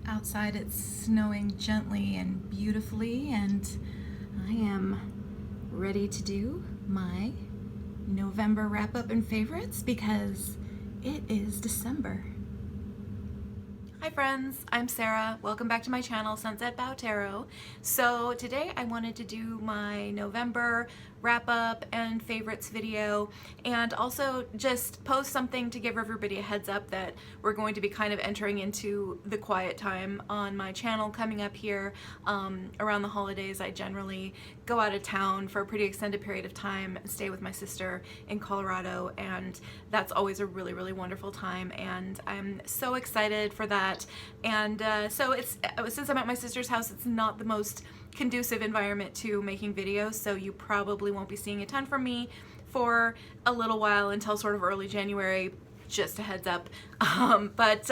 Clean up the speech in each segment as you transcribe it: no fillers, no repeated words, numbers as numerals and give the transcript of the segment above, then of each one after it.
Outside it's snowing gently and beautifully, and I am ready to do my November wrap-up and favorites because it is December. Hi friends, I'm Sarah. Welcome back to my channel, Sunset Bow Tarot. So today I wanted to do my November wrap-up and favorites video, and also just post something to give everybody a heads up that we're going to be kind of entering into the quiet time on my channel coming up here. Around the holidays I generally go out of town for a pretty extended period of time and stay with my sister in Colorado, and that's always a really wonderful time, and I'm so excited for that. And so since I'm at my sister's house, it's not the most conducive environment to making videos, so you probably won't be seeing a ton from me for a little while until sort of early January, just a heads up. But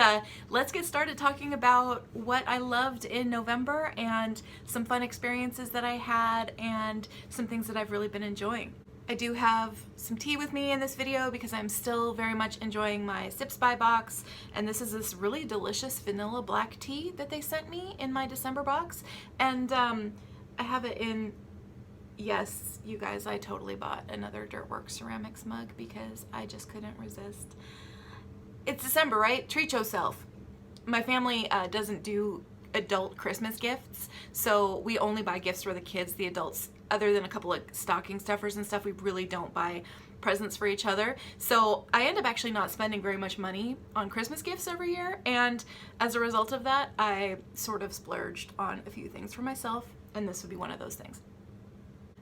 let's get started talking about what I loved in November and some fun experiences that I had and some things that I've really been enjoying. I do have some tea with me in this video because I'm still very much enjoying my Sips by box, and this is this really delicious vanilla black tea that they sent me in my December box, and I have it in, yes, you guys, I totally bought another Dirtworks ceramics mug because I just couldn't resist. It's December, right? Treat yourself. My family doesn't do adult Christmas gifts, so we only buy gifts for the kids. The adults, other than a couple of stocking stuffers and stuff, we really don't buy presents for each other. So I end up actually not spending very much money on Christmas gifts every year, and as a result of that, I sort of splurged on a few things for myself, and this would be one of those things.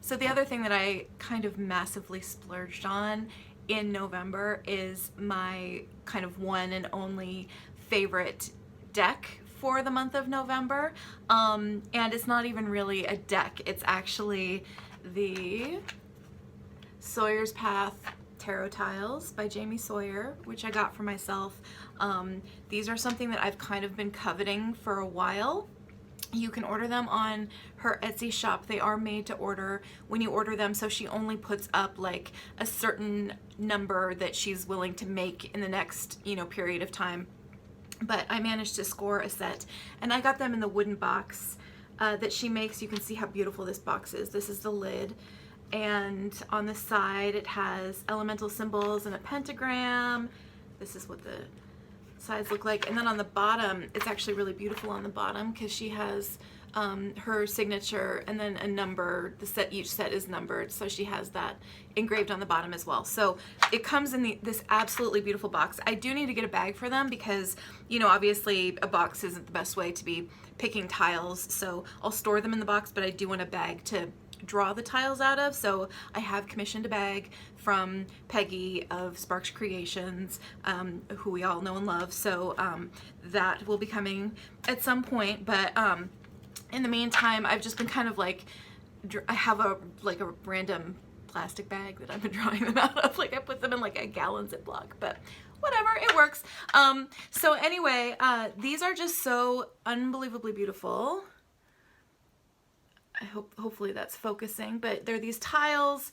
So the other thing that I kind of massively splurged on in November is my kind of one and only favorite deck for the month of November, and it's not even really a deck, it's actually the Sawyer's Path Tarot Tiles by Jamie Sawyer, which I got for myself. These are something that I've kind of been coveting for a while. You can order them on her Etsy shop. They are made to order when you order them, so she only puts up like a certain number that she's willing to make in the next, period of time. But I managed to score a set, and I got them in the wooden box that she makes. You can see how beautiful this box is. This is the lid, and on the side it has elemental symbols and a pentagram. This is what the sides look like, and then on the bottom it's actually really beautiful on the bottom because she has her signature and then a number. Each set is numbered, so she has that engraved on the bottom as well. So it comes in this absolutely beautiful box. I do need to get a bag for them because, obviously a box isn't the best way to be picking tiles, so I'll store them in the box, but I do want a bag to draw the tiles out of, so I have commissioned a bag from Peggy of Sparks Creations, who we all know and love, so that will be coming at some point. But in the meantime, I've just been kind of like, I have a random plastic bag that I've been drawing them out of. Like I put them in like a gallon Ziploc, but whatever, it works. So anyway, these are just so unbelievably beautiful. Hopefully that's focusing, but they're these tiles.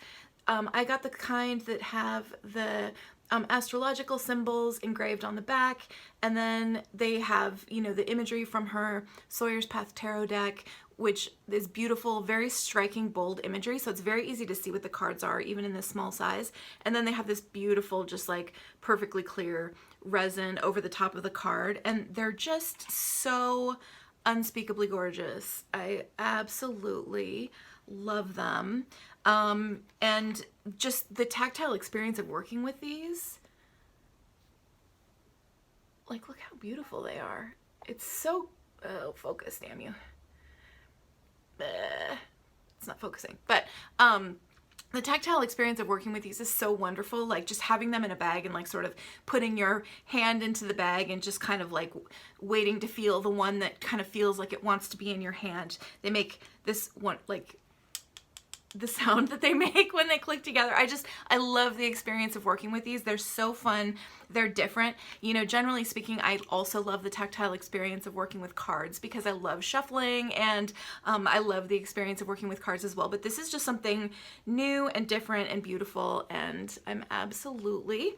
I got the kind that have the astrological symbols engraved on the back, and then they have, the imagery from her Sawyer's Path tarot deck, which is beautiful, very striking, bold imagery, so it's very easy to see what the cards are, even in this small size. And then they have this beautiful, just like perfectly clear resin over the top of the card, and they're just so unspeakably gorgeous. I absolutely love them. And just the tactile experience of working with these, like, look how beautiful they are. It's so, oh, focus, damn you. It's not focusing, but the tactile experience of working with these is so wonderful. Like just having them in a bag and like sort of putting your hand into the bag and just kind of like waiting to feel the one that kind of feels like it wants to be in your hand. They make this one, like the sound that they make when they click together. I love the experience of working with these. They're so fun. They're different. Generally speaking, I also love the tactile experience of working with cards because I love shuffling, and I love the experience of working with cards as well. But this is just something new and different and beautiful, and I'm absolutely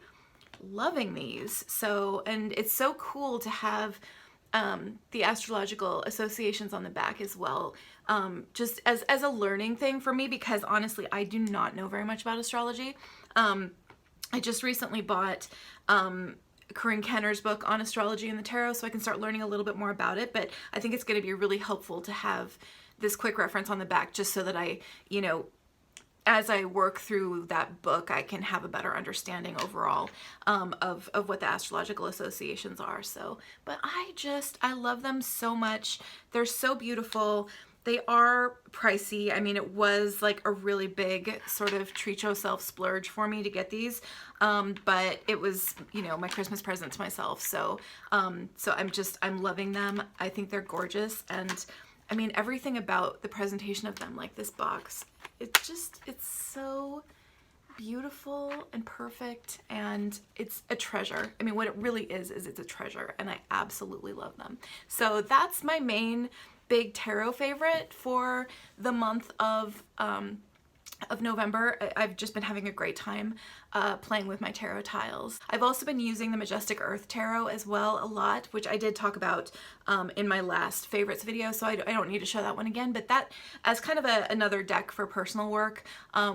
loving these. So, and it's so cool to have the astrological associations on the back as well, just as a learning thing for me, because honestly I do not know very much about astrology. I just recently bought Corinne Kenner's book on astrology and the tarot, so I can start learning a little bit more about it, but I think it's going to be really helpful to have this quick reference on the back, just so that I, you know, as I work through that book, I can have a better understanding overall of what the astrological associations are. So, but I love them so much. They're so beautiful. They are pricey. I mean, it was like a really big sort of treat yourself splurge for me to get these. But it was, you know, my Christmas present to myself. So, I'm loving them. I think they're gorgeous. And I mean, everything about the presentation of them, like this box, it's so beautiful and perfect, and it's a treasure. I mean, what it really is it's a treasure, and I absolutely love them. So that's my main big tarot favorite for the month of November. I've just been having a great time playing with my tarot tiles. I've also been using the Majestic Earth Tarot as well a lot, which I did talk about in my last favorites video, so I don't need to show that one again, but that as kind of another deck for personal work,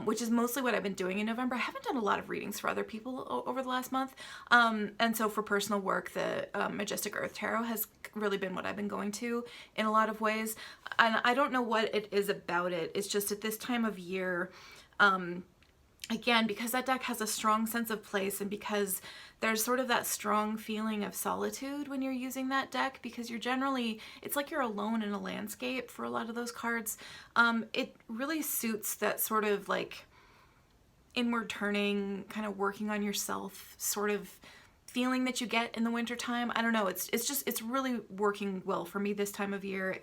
which is mostly what I've been doing in November. I haven't done a lot of readings for other people over the last month, and so for personal work, the Majestic Earth Tarot has really been what I've been going to in a lot of ways, and I don't know what it is about it. It's just at this time of year, again, because that deck has a strong sense of place, and because there's sort of that strong feeling of solitude when you're using that deck, because you're generally, it's like you're alone in a landscape for a lot of those cards. It really suits that sort of like inward turning, kind of working on yourself sort of feeling that you get in the wintertime. I don't know, it's really working well for me this time of year.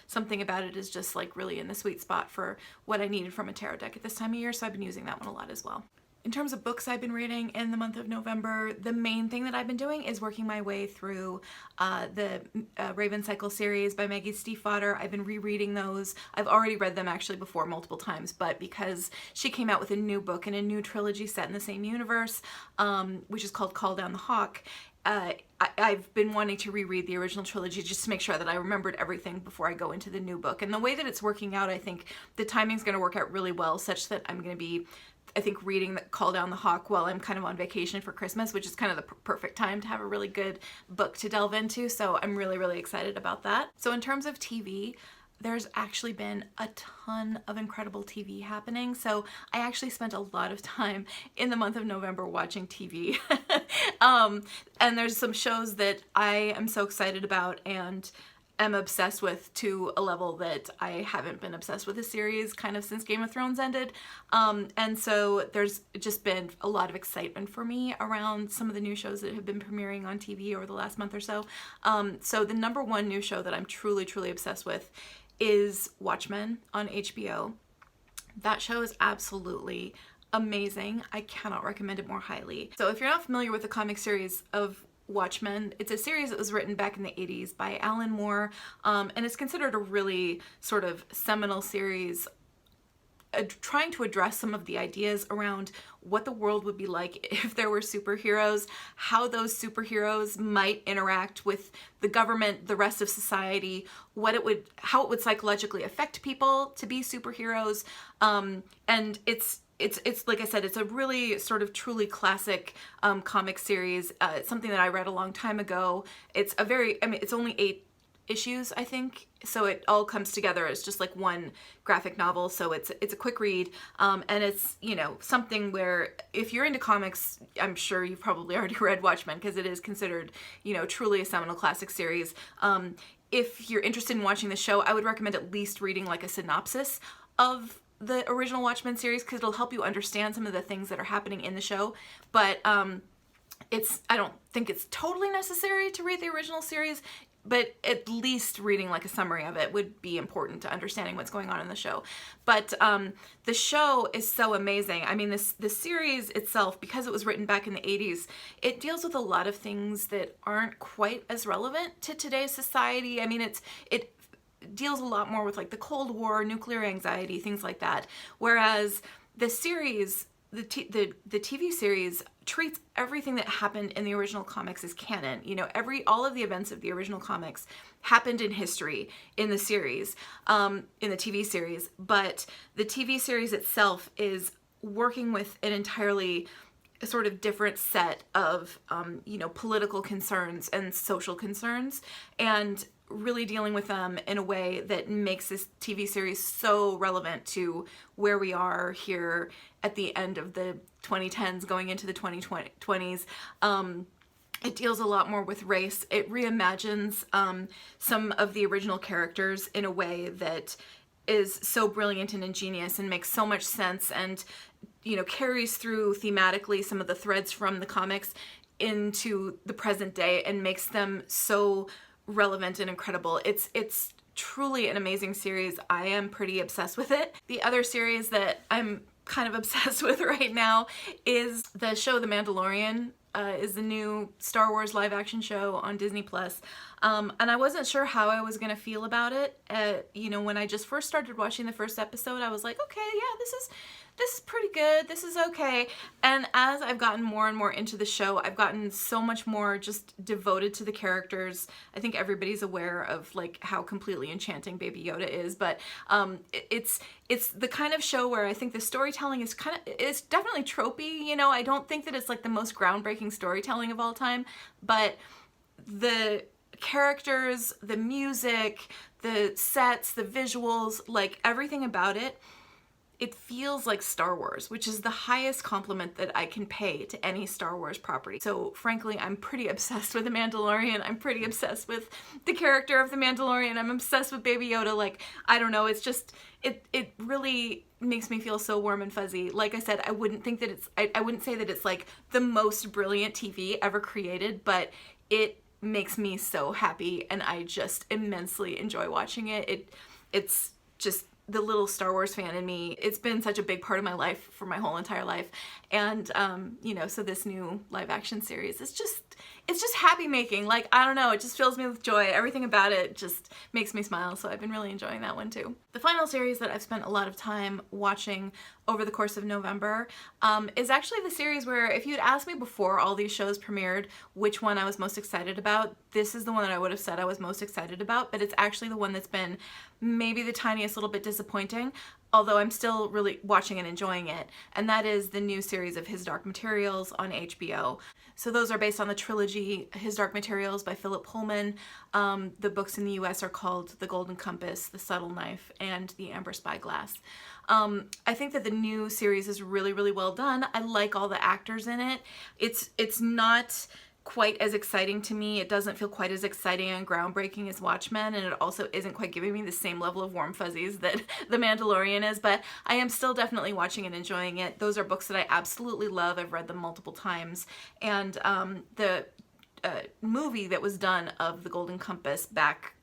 Something about it is just like really in the sweet spot for what I needed from a tarot deck at this time of year, so I've been using that one a lot as well. In terms of books I've been reading in the month of November, the main thing that I've been doing is working my way through the Raven Cycle series by Maggie Stiefvater. I've been rereading those. I've already read them actually before multiple times, but because she came out with a new book and a new trilogy set in the same universe, which is called Call Down the Hawk, I've been wanting to reread the original trilogy just to make sure that I remembered everything before I go into the new book. And the way that it's working out, I think the timing's going to work out really well, such that I'm going to be, I think, reading Call Down the Hawk while I'm kind of on vacation for Christmas, which is kind of the perfect time to have a really good book to delve into. So I'm really, really excited about that. So in terms of TV, there's actually been a ton of incredible TV happening. So I actually spent a lot of time in the month of November watching TV. And there's some shows that I am so excited about and am obsessed with to a level that I haven't been obsessed with a series kind of since Game of Thrones ended. And so there's just been a lot of excitement for me around some of the new shows that have been premiering on TV over the last month or so. So the number one new show that I'm truly, truly obsessed with is Watchmen on HBO. That show is absolutely amazing. I cannot recommend it more highly. So if you're not familiar with the comic series of Watchmen, it's a series that was written back in the 80s by Alan Moore, and it's considered a really sort of seminal series trying to address some of the ideas around what the world would be like if there were superheroes, how those superheroes might interact with the government, the rest of society, how it would psychologically affect people to be superheroes. And it's like I said, it's a really sort of truly classic comic series. It's something that I read a long time ago. It's it's only 8 issues, I think, so it all comes together as just like one graphic novel. So it's a quick read, and it's, you know, something where if you're into comics, I'm sure you've probably already read Watchmen, because it is considered, you know, truly a seminal classic series. If you're interested in watching the show, I would recommend at least reading like a synopsis of the original Watchmen series, because it'll help you understand some of the things that are happening in the show. But I don't think it's totally necessary to read the original series, but at least reading like a summary of it would be important to understanding what's going on in the show. But the show is so amazing. I mean, the series itself, because it was written back in the 80s, it deals with a lot of things that aren't quite as relevant to today's society. I mean, it deals a lot more with like the Cold War, nuclear anxiety, things like that. Whereas the series the TV series treats everything that happened in the original comics as canon. You know, all of the events of the original comics happened in history in the series, in the TV series, but the TV series itself is working with an entirely sort of different set of, you know, political concerns and social concerns, and really dealing with them in a way that makes this TV series so relevant to where we are here at the end of the 2010s going into the 2020s. It deals a lot more with race. It reimagines some of the original characters in a way that is so brilliant and ingenious and makes so much sense, and, you know, carries through thematically some of the threads from the comics into the present day and makes them so relevant and incredible. It's truly an amazing series. I am pretty obsessed with it. The other series that I'm kind of obsessed with right now is the show The Mandalorian. Is the new Star Wars live action show on Disney Plus. And I wasn't sure how I was gonna feel about it. You know, when I just first started watching the first episode, I was like, okay, yeah, this is pretty good, this is okay. And as I've gotten more and more into the show, I've gotten so much more just devoted to the characters. I think everybody's aware of like how completely enchanting Baby Yoda is, but it's the kind of show where I think the storytelling is it's definitely tropey. You know, I don't think that it's like the most groundbreaking storytelling of all time, but the characters, the music, the sets, the visuals, like everything about it, it feels like Star Wars, which is the highest compliment that I can pay to any Star Wars property. So frankly, I'm pretty obsessed with The Mandalorian. I'm pretty obsessed with the character of The Mandalorian. I'm obsessed with Baby Yoda. Like, I don't know, it's just, it really makes me feel so warm and fuzzy. Like I said, I wouldn't think that I wouldn't say that it's like the most brilliant TV ever created, but it makes me so happy and I just immensely enjoy watching it. It's just the little Star Wars fan in me. It's been such a big part of my life for my whole entire life. And, you know, so this new live action series is just, it's just happy making. Like, I don't know, it just fills me with joy. Everything about it just makes me smile. So I've been really enjoying that one too. The final series that I've spent a lot of time watching over the course of November is actually the series where if you'd asked me before all these shows premiered which one I was most excited about, this is the one that I would have said I was most excited about, but it's actually the one that's been maybe the tiniest little bit disappointing, although I'm still really watching and enjoying it, and that is the new series of His Dark Materials on HBO. So those are based on the trilogy His Dark Materials by Philip Pullman. The books in the US are called The Golden Compass, The Subtle Knife, and The Amber Spyglass. I think that the new series is really, really well done. I like all the actors in it. It's not quite as exciting to me. It doesn't feel quite as exciting and groundbreaking as Watchmen, and it also isn't quite giving me the same level of warm fuzzies that The Mandalorian is, but I am still definitely watching and enjoying it. Those are books that I absolutely love. I've read them multiple times, and the movie that was done of The Golden Compass back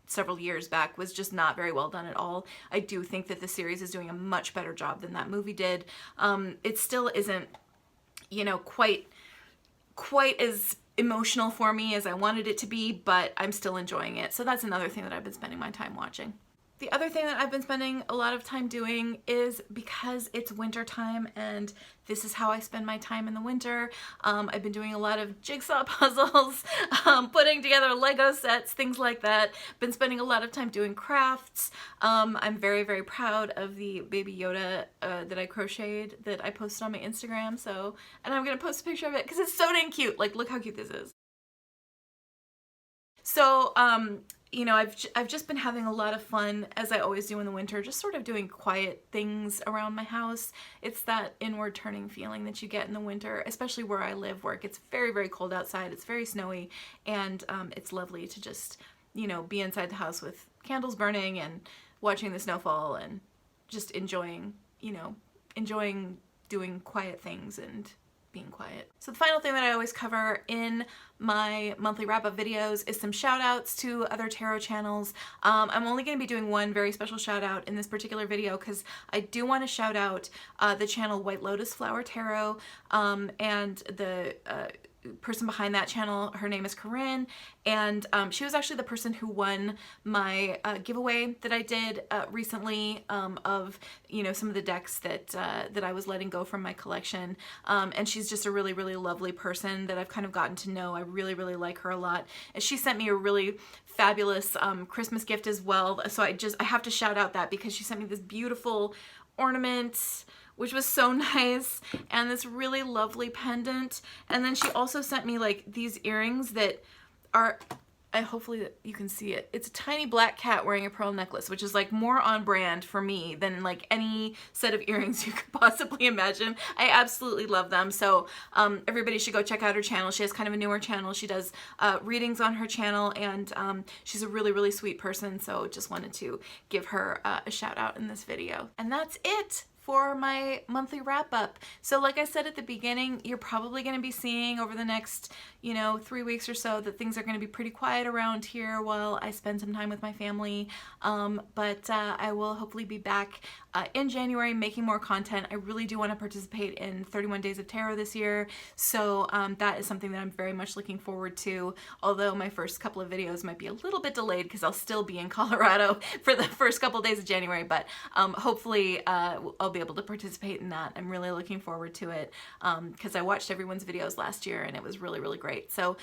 several years back was just not very well done at all. I do think that the series is doing a much better job than that movie did. It still isn't, you know, quite as emotional for me as I wanted it to be, but I'm still enjoying it. So that's another thing that I've been spending my time watching. The other thing that I've been spending a lot of time doing is, because it's winter time and this is how I spend my time in the winter, I've been doing a lot of jigsaw puzzles, putting together Lego sets, things like that. Been spending a lot of time doing crafts. I'm very, very proud of the Baby Yoda that I crocheted that I posted on my Instagram. So, and I'm gonna post a picture of it because it's so dang cute. Like, look how cute this is. So, you know, I've just been having a lot of fun, as I always do in the winter, just sort of doing quiet things around my house. It's that inward turning feeling that you get in the winter, especially where I live, where it gets very, very cold outside. It's very snowy, and it's lovely to just, you know, be inside the house with candles burning and watching the snowfall and just enjoying, you know, enjoying doing quiet things and being quiet. So the final thing that I always cover in my monthly wrap-up videos is some shout outs to other tarot channels. I'm only going to be doing one very special shout out in this particular video because I do want to shout out the channel White Lotus Flower Tarot and the person behind that channel, her name is Corinne, and she was actually the person who won my giveaway that I did recently of, you know, some of the decks that that I was letting go from my collection. And she's just a really, really lovely person that I've kind of gotten to know. I really, really like her a lot. And she sent me a really fabulous Christmas gift as well. So I have to shout out that, because she sent me this beautiful ornament, which was so nice, and this really lovely pendant. And then she also sent me like these earrings that are, hopefully you can see it. It's a tiny black cat wearing a pearl necklace, which is like more on brand for me than like any set of earrings you could possibly imagine. I absolutely love them. So everybody should go check out her channel. She has kind of a newer channel. She does readings on her channel, and she's a really, really sweet person. So just wanted to give her a shout out in this video. And that's it for my monthly wrap up. So like I said at the beginning, you're probably going to be seeing over the next, you know, 3 weeks or so that things are going to be pretty quiet around here while I spend some time with my family. But I will hopefully be back in January making more content. I really do want to participate in 31 Days of Tarot this year. So that is something that I'm very much looking forward to. Although my first couple of videos might be a little bit delayed because I'll still be in Colorado for the first couple of days of January. But hopefully I'll be able to participate in that. I'm really looking forward to it because I watched everyone's videos last year and it was really, really great. So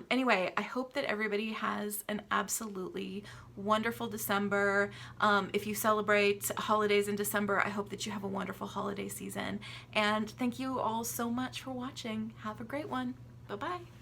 anyway, I hope that everybody has an absolutely wonderful December. If you celebrate holidays in December, I hope that you have a wonderful holiday season. And thank you all so much for watching. Have a great one. Bye-bye.